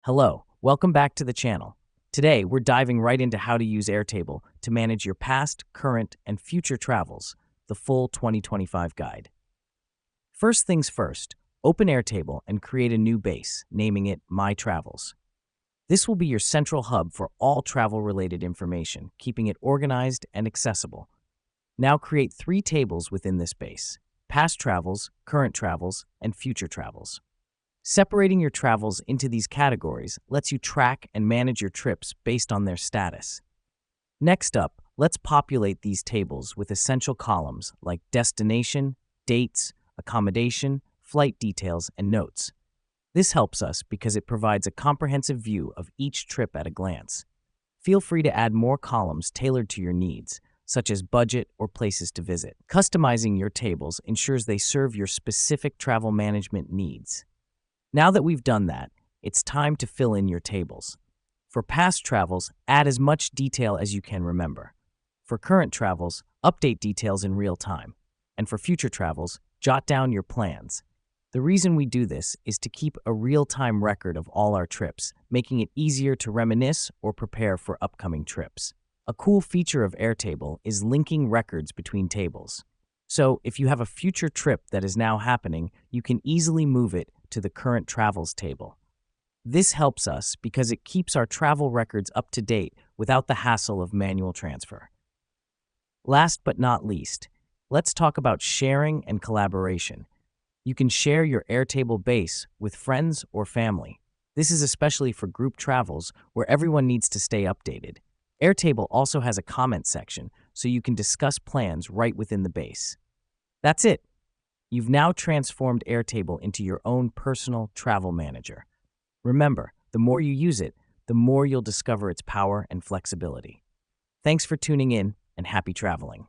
Hello, welcome back to the channel. Today, we're diving right into how to use Airtable to manage your past, current, and future travels, the full 2025 guide. First things first, open Airtable and create a new base, naming it My Travels. This will be your central hub for all travel-related information, keeping it organized and accessible. Now create 3 tables within this base: past travels, current travels, and future travels. Separating your travels into these categories lets you track and manage your trips based on their status. Next up, let's populate these tables with essential columns like destination, dates, accommodation, flight details, and notes. This helps us because it provides a comprehensive view of each trip at a glance. Feel free to add more columns tailored to your needs, such as budget or places to visit. Customizing your tables ensures they serve your specific travel management needs. Now that we've done that, it's time to fill in your tables. For past travels, add as much detail as you can remember. For current travels, update details in real time. And for future travels, jot down your plans. The reason we do this is to keep a real-time record of all our trips, making it easier to reminisce or prepare for upcoming trips. A cool feature of Airtable is linking records between tables. So, if you have a future trip that is now happening, you can easily move it to the current travels table. This helps us because it keeps our travel records up to date without the hassle of manual transfer. Last but not least, let's talk about sharing and collaboration. You can share your Airtable base with friends or family. This is especially for group travels where everyone needs to stay updated. Airtable also has a comment section, so you can discuss plans right within the base. That's it. You've now transformed Airtable into your own personal travel manager. Remember, the more you use it, the more you'll discover its power and flexibility. Thanks for tuning in, and happy traveling.